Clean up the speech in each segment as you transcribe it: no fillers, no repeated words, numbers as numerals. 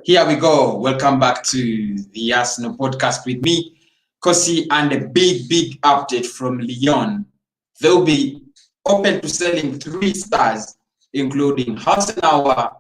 Here we go. Welcome back to the Arsenal podcast with me, Kosi, and a big update from Lyon. They'll be open to selling 3 stars, including Aouar,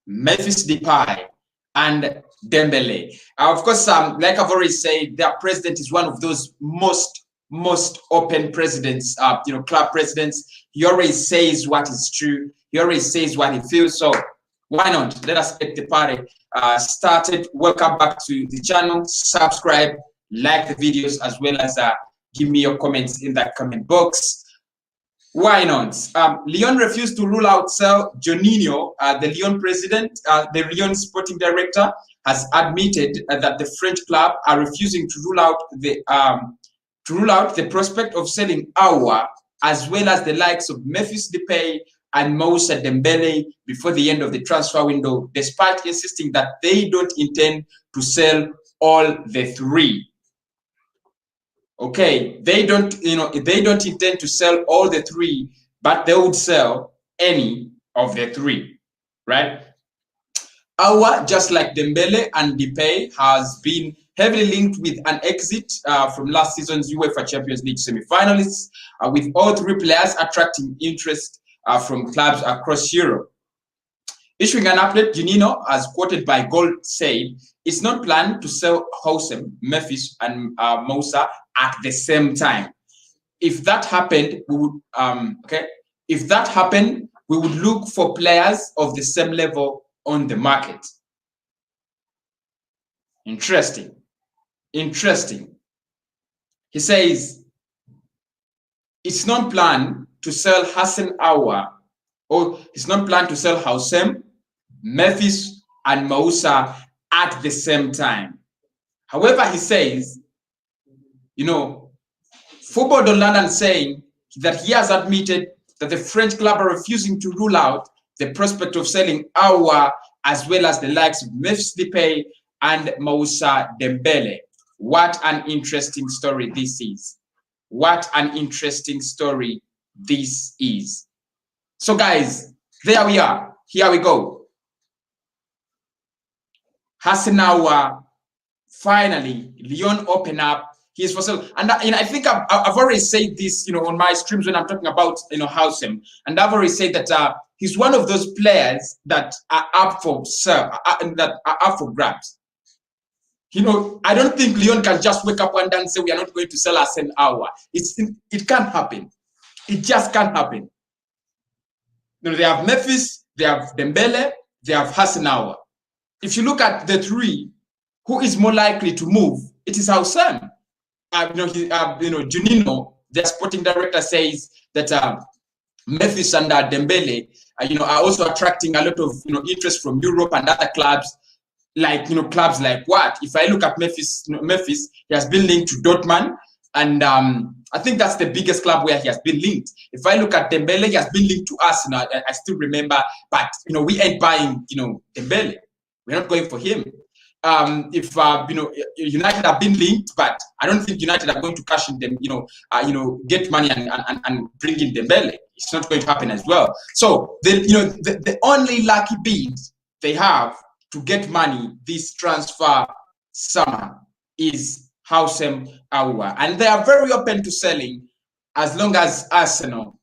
Memphis Depay, and Dembele. Of course, like I've already said, their president is one of those most open presidents, club presidents. He always says what is true. He always says what he feels. So why not? Let us get the party started. Welcome back to the channel. Subscribe, like the videos, as well as give me your comments in that comment box. Why not? Lyon refused to rule out sell Juninho. The Lyon president, the Lyon sporting director, has admitted that the French club are refusing to rule out the prospect of selling Aouar, as well as the likes of Memphis Depay and Moussa Dembele before the end of the transfer window, despite insisting that they don't intend to sell all the three. Okay, they don't intend to sell all the three, but they would sell any of the three, right? Aouar, just like Dembele and Depay, has been heavily linked with an exit from last season's UEFA Champions League semi-finalists, with all three players attracting interest from clubs across Europe. Issuing an update, Juninho, as quoted by Gold, said it's not planned to sell Housem, Memphis, and Moussa at the same time. If that happened, we would look for players of the same level on the market. Interesting. He says it's not planned to sell Hassan Aouar, or it's not planned to sell Housem, Memphis, and Moussa at the same time. However, he says, Football Don London saying that he has admitted that the French club are refusing to rule out the prospect of selling Aouar, as well as the likes of Memphis Depay and Moussa Dembele. What an interesting story this is. What an interesting story this is. So guys, there we are. Here we go. Hassan Aouar, finally, Lyon open up. He's for sale. And I think I've already said this, on my streams when I'm talking about, Housem. And I've already said that he's one of those players that are up for grabs. I don't think Lyon can just wake up one day and say we are not going to sell Hassan Aouar. It can't happen. It just can't happen. They have Memphis, they have Dembele, they have Hassan Aouar. If you look at the three, who is more likely to move? It is Housem. Juninho, their sporting director, says that Memphis and Dembele, are also attracting a lot of interest from Europe and other clubs. Clubs like what? If I look at Memphis, he has been linked to Dortmund, and I think that's the biggest club where he has been linked. If I look at Dembele, he has been linked to Arsenal. I still remember, but we ain't buying Dembele. We're not going for him. If United have been linked, but I don't think United are going to cash in them. Get money and bring in Dembele. It's not going to happen as well. So the only lucky bid they have to get money this transfer summer is Housem Aouar, and they are very open to selling as long as Arsenal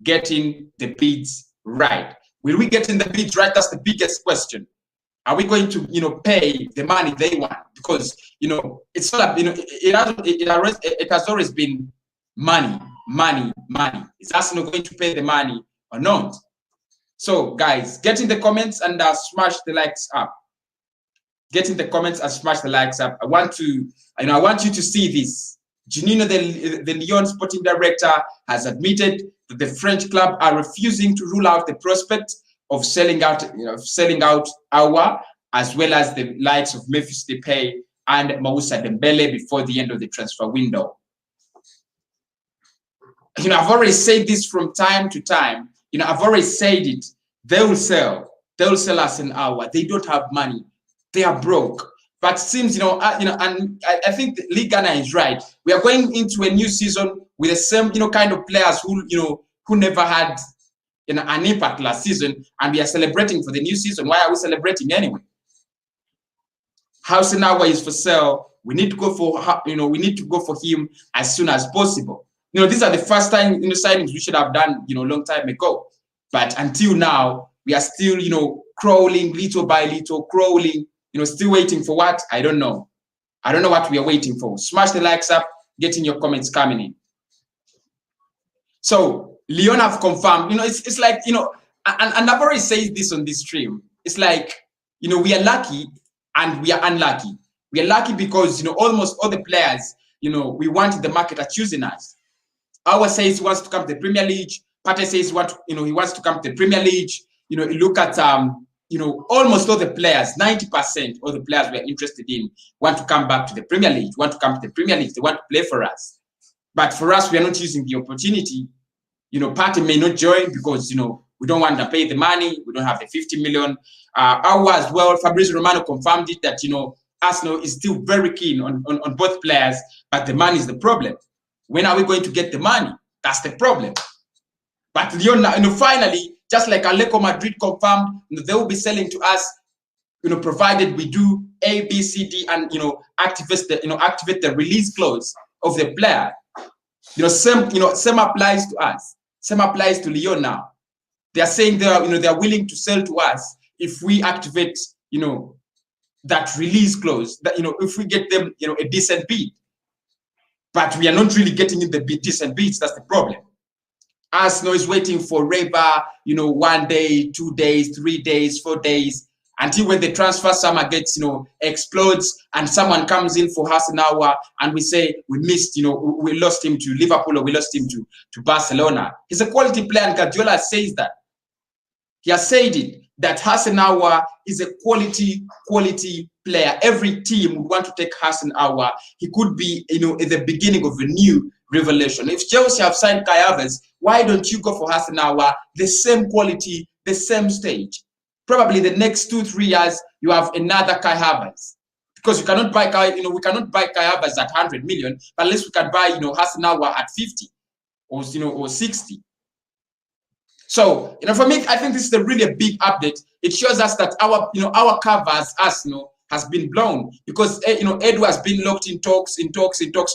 getting the bids right. Will we get in the bids right? That's the biggest question. Are we going to pay the money they want? Because it's not it has always been money. Is Arsenal going to pay the money or not? So guys, get in the comments and smash the likes up. Get in the comments and smash the likes up. I want you to see this. Juninho, the Lyon sporting director, has admitted that the French club are refusing to rule out the prospect of selling out Aouar, as well as the likes of Memphis Depay and Moussa Dembele before the end of the transfer window. I've already said this from time to time. I've already said it. They will sell us an Aouar. They don't have money. They are broke. But it seems, and I think Ligue 1 is right. We are going into a new season with the same, kind of players who never had an impact last season, and we are celebrating for the new season. Why are we celebrating anyway? House Aouar is for sale. We need to go for, we need to go for him as soon as possible. These are the first time, signings we should have done, a long time ago. But until now, we are still, crawling little by little, crawling, still waiting for what? I don't know. I don't know what we are waiting for. Smash the likes up, getting your comments coming in. So Lyon have confirmed, it's like, and I've already said this on this stream. It's like, we are lucky and we are unlucky. We are lucky because, almost all the players, we want the market are choosing us. Aouar says he wants to come to the Premier League. Pate says he wants to come to the Premier League. You look at, almost all the players, 90% of the players we are interested in want to come back to the Premier League, want to come to the Premier League. They want to play for us. But for us, we are not using the opportunity. Party may not join because, we don't want to pay the money. We don't have the 50 million. Aouar as well, Fabrizio Romano confirmed it that, Arsenal is still very keen on both players, but the money is the problem. When are we going to get the money? That's the problem. But Lyon, finally, just like Atletico Madrid confirmed, they will be selling to us, provided we do A, B, C, D, and activate the release clause of the player. Same applies to us. Same applies to Lyon now. They are saying they are willing to sell to us if we activate, that release clause. That if we get them, a decent bid. But we are not really getting in the decent bids. That's the problem. Arsenal is waiting forever, 1 day, 2 days, 3 days, 4 days, until when the transfer summer gets, explodes and someone comes in for half an hour and we say we missed, we lost him to Liverpool or we lost him to Barcelona. He's a quality player and Guardiola says that. He has said it, that Hassan Aouar is a quality player. Every team would want to take Hassan Aouar. He could be, at the beginning of a new revelation. If Chelsea have signed Kai Havertz, why don't you go for Hassan Aouar? The same quality, the same stage. Probably the next 2-3 years, you have another Kai Havertz. Because you cannot buy we cannot buy Kai Havertz at 100 million, but at least we can buy, Hassan Aouar at 50 or 60. So, for me, I think this is really a big update. It shows us that our cover as Arsenal has been blown because, Edu has been locked in talks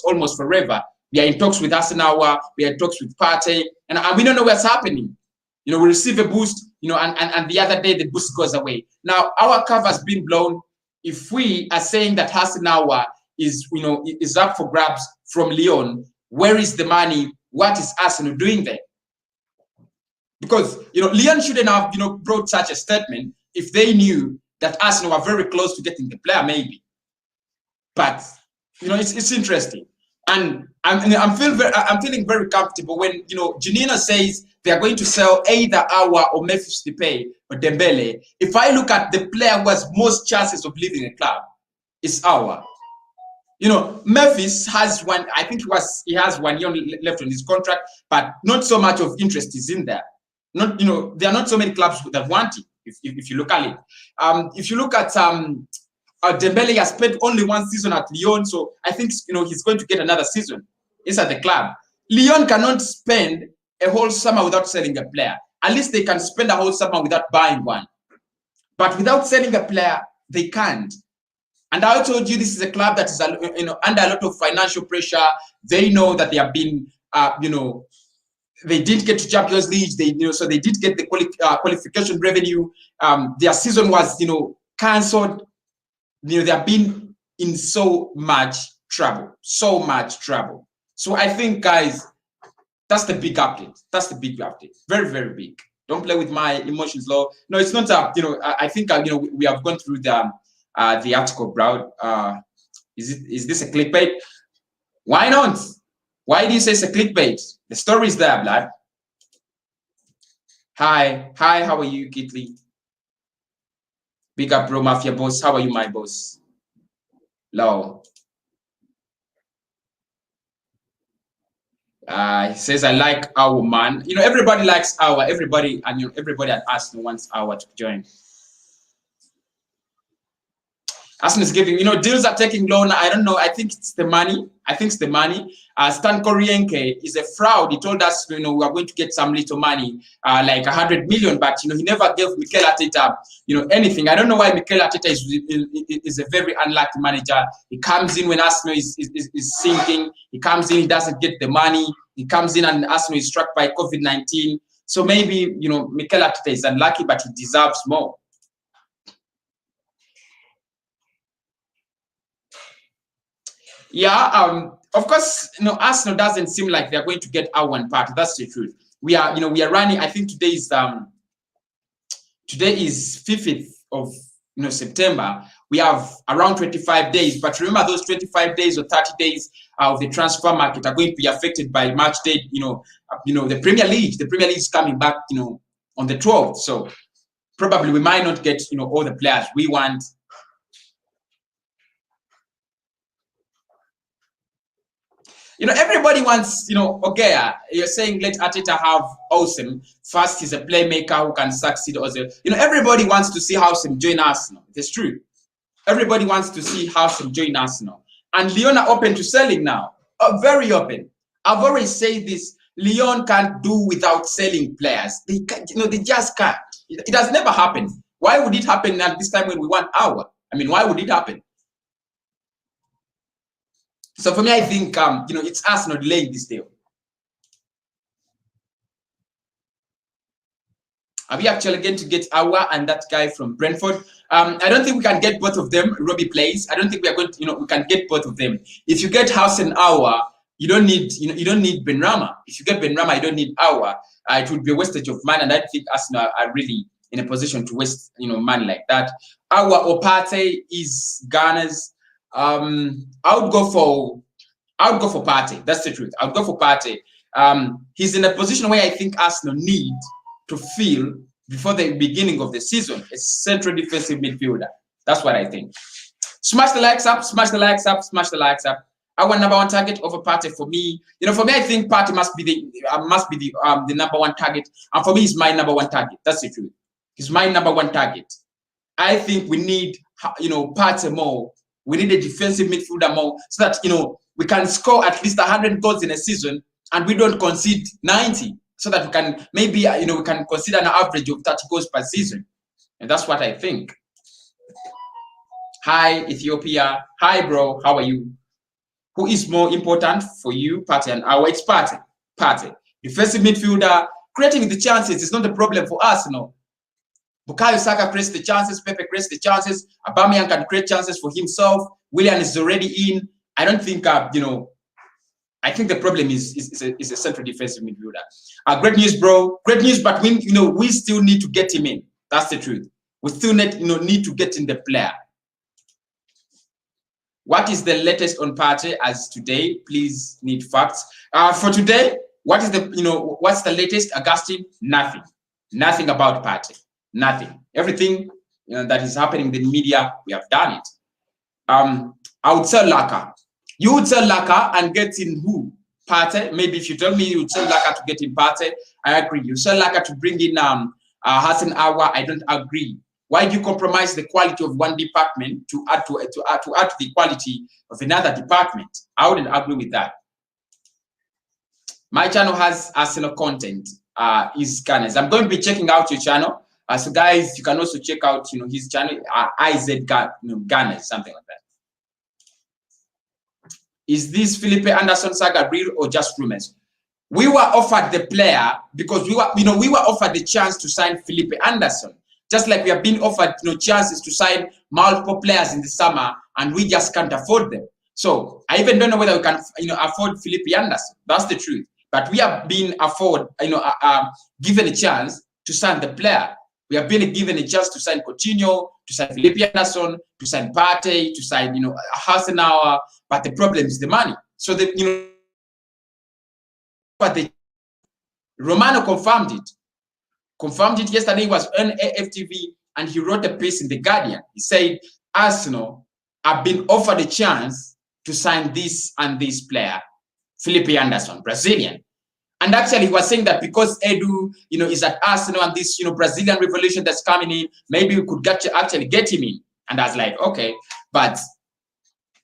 almost forever. We are in talks with Hassan Aouar, we are in talks with Partey, and we don't know what's happening. We receive a boost, and the other day the boost goes away. Now, our cover has been blown. If we are saying that Hassan Aouar is up for grabs from Lyon, where is the money? What is Arsenal doing there? Because, Lyon shouldn't have, brought such a statement if they knew that Arsenal were very close to getting the player, maybe. But, it's interesting. And I'm feeling very comfortable when, Janina says they are going to sell either Aouar or Memphis Depay or Dembele. If I look at the player who has most chances of leaving a club, it's Aouar. Memphis has one, I think he has 1 year left on his contract, but not so much of interest is in there. Not, there are not so many clubs that want it, if you look at it. If you look at Dembele has spent only 1 season at Lyon, so I think he's going to get another season inside the club. Lyon cannot spend a whole summer without selling a player. At least they can spend a whole summer without buying one. But without selling a player, they can't. And I told you this is a club that is under a lot of financial pressure. They know that they have been they didn't get to Champions League. So they did get the qualification revenue. Their season was cancelled. They have been in so much trouble. So I think, guys, that's the big update. That's the big update. Very, very big. Don't play with my emotions, Lord. No, it's not. I think we have gone through the article, bro. Is this a clickbait? Why not? Why do you say it's a clickbait? The story is there, blood. Hi, how are you, Kitli? Big up, bro, Mafia boss. How are you, my boss? Low. He says, I like Aouar, man. Everybody likes Aouar. Everybody, and everybody at Arsenal wants Aouar to join. Arsenal is giving, deals are taking loan. I don't know. I think it's the money. I think it's the money. Stan Korienke is a fraud. He told us, we are going to get some little money, like 100 million, but he never gave Mikel Arteta, anything. I don't know why Mikel Arteta is a very unlucky manager. He comes in when Arsenal is sinking. He comes in, he doesn't get the money. He comes in and Arsenal is struck by COVID-19. So maybe, Mikel Arteta is unlucky, but he deserves more. Yeah, of course, Arsenal doesn't seem like they're going to get our one part. That's the truth. We are running. I think today is 5th of September. We have around 25 days. But remember, those 25 days or 30 days of the transfer market are going to be affected by match day. The Premier League. The Premier League is coming back. On the 12th. So probably we might not get all the players we want. Everybody wants, okay, you're saying let Arteta have Awesome. First, he's a playmaker who can succeed. Also, everybody wants to see Awesome join Arsenal. It's true. Everybody wants to see Awesome join Arsenal. And Lyon are open to selling now. Very open. I've already said this. Lyon can't do without selling players. They can't, they just can't. It has never happened. Why would it happen at this time when we want Aouar? I mean, why would it happen? So for me, I think it's Arsenal delaying this deal. Are we actually going to get Aouar and that guy from Brentford? I don't think we can get both of them. Robbie plays. I don't think we are going to, we can get both of them. If you get House and Aouar, you don't need, you don't need Benrahma. If you get Benrahma, you don't need Aouar. It would be a wastage of money, and I don't think Arsenal are really in a position to waste, money like that. Aouar or Partey is Ghana's. I would go for Partey. That's the truth. I would go for Partey. He's in a position where I think Arsenal need to fill before the beginning of the season a central defensive midfielder. That's what I think. Smash the likes up. Smash the likes up. Smash the likes up. Our number one target over Partey for me. For me, I think Partey must be the number one target, and for me, he's my number one target. That's the truth. He's my number one target. I think we need Partey more. We need a defensive midfielder more, so that we can score at least 100 goals in a season and we don't concede 90, so that we can maybe we can consider an average of 30 goals per season. And that's what I think. Hi Ethiopia. Hi bro, how are you? Who is more important for you, Partey and Aouar? It's Partey. Partey. Defensive midfielder, creating the chances is not the problem for us, Bukayo Saka creates the chances, Pepe creates the chances, Aubameyang can create chances for himself, Willian is already in. I don't think, I think the problem is a central defensive midfielder. Great news, bro. Great news, but we still need to get him in. That's the truth. We still need to get in the player. What is the latest on Partey as today? Please need facts. For today, what is what's the latest? Augustine? Nothing. Nothing about Partey. Nothing. Everything that is happening in the media, we have done it. I would sell Laka. You would sell Laka and get in who? Partey. Maybe if you tell me you would sell Laka to get in Partey, I agree. You sell Laka to bring in Hassan Aouar, I don't agree. Why do you compromise the quality of one department to add to the quality of another department? I wouldn't agree with that. My channel has Arsenal content. Is Gunners. I'm going to be checking out your channel. So guys, you can also check out his channel, IZ Gunners, something like that. Is this Felipe Anderson saga real or just rumors? We were offered the player because we were offered the chance to sign Felipe Anderson. Just like we have been offered chances to sign multiple players in the summer, and we just can't afford them. So I even don't know whether we can afford Felipe Anderson. That's the truth. But we have been given a chance to sign the player. We have been given a chance to sign Coutinho, to sign Felipe Anderson, to sign Partey, to sign Hassan Aouar. But the problem is the money. So Romano confirmed it. Confirmed it yesterday. He was on AFTV and he wrote a piece in The Guardian. He said, Arsenal have been offered a chance to sign this and this player, Felipe Anderson, Brazilian. And actually, he was saying that because Edu, is at Arsenal and this, Brazilian revolution that's coming in, maybe we could actually get him in. And I was like, okay, but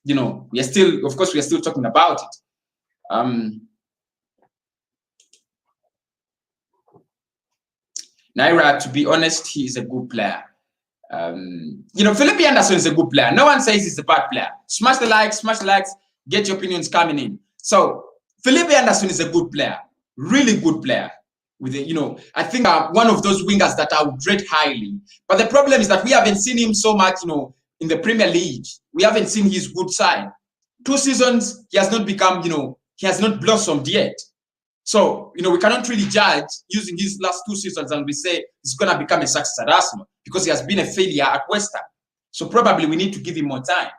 we are still, of course, we are still talking about it. Naira, to be honest, he is a good player. Philippe Anderson is a good player. No one says he's a bad player. Smash the likes, get your opinions coming in. So Philippe Anderson is a good player, really good player. With I think one of those wingers that I would rate highly. But the problem is that we haven't seen him so much, in the Premier League. We haven't seen his good side. 2 seasons, he has not become, he has not blossomed yet. So, we cannot really judge using his last 2 seasons and we say he's going to become a success at Arsenal because he has been a failure at West Ham. So probably we need to give him more time.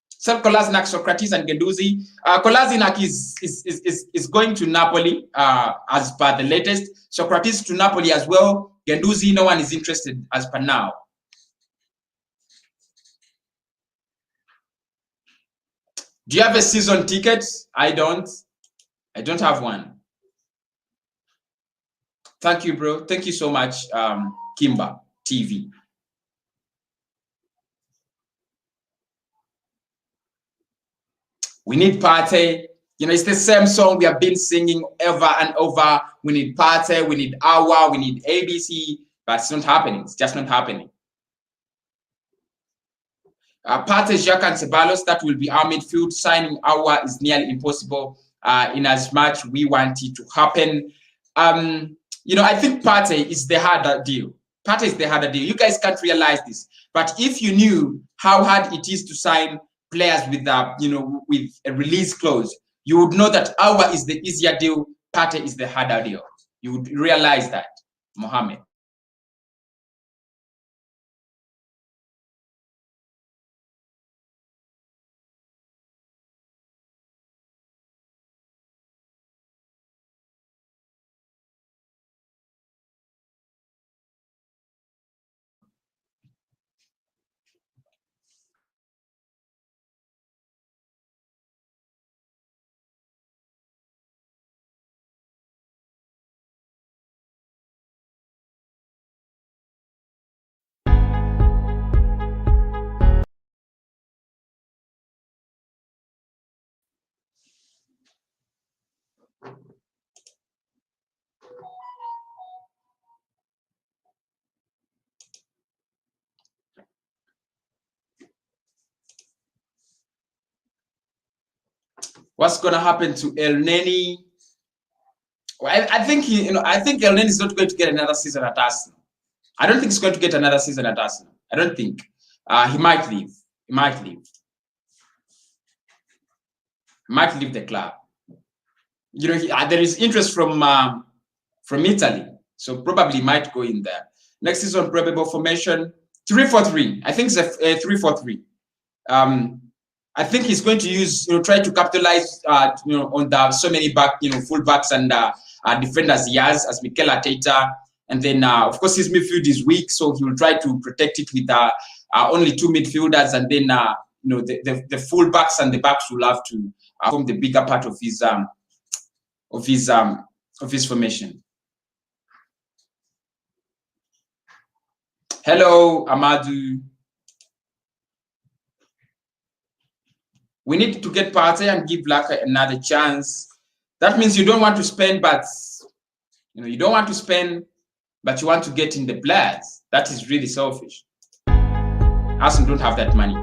Sel Kolasinac, Socrates, and Guendouzi. Kolasinac is going to Napoli as per the latest. Socrates to Napoli as well. Guendouzi, no one is interested as per now. Do you have a season ticket? I don't. I don't have one. Thank you, bro. Thank you so much, Kimba TV. We need Partey. It's the same song we have been singing over and over. We need Partey, we need Aouar, we need ABC, but it's not happening. It's just not happening. Partey, Xhaka, and Ceballos, that will be our midfield. Signing Aouar is nearly impossible in as much we want it to happen. I think Partey is the harder deal. Partey is the harder deal. You guys can't realize this, but if you knew how hard it is to sign players with with a release clause, you would know that Aouar is the easier deal, Partey is the harder deal. You would realize that, Mohammed. What's going to happen to El Neni? Well, I think I think El Neni is not going to get another season at Arsenal. I don't think he's going to get another season at Arsenal. I don't think. He might leave. He might leave. He might leave the club. There is interest from Italy, so probably might go in there. Next season, probable formation 3-4-3. I think it's a 3-4-3. I think he's going to use, try to capitalize, on the so many full backs and defenders he has as Mikel Arteta. And then, of course, his midfield is weak, so he will try to protect it with only 2 midfielders, and then, the full backs and the backs will have to form the bigger part of his formation. Hello, Amadou. We need to get Partey and give Laka another chance. That means you don't want to spend, but you don't want to spend, but you want to get in the players. That is really selfish. Arsenal don't have that money.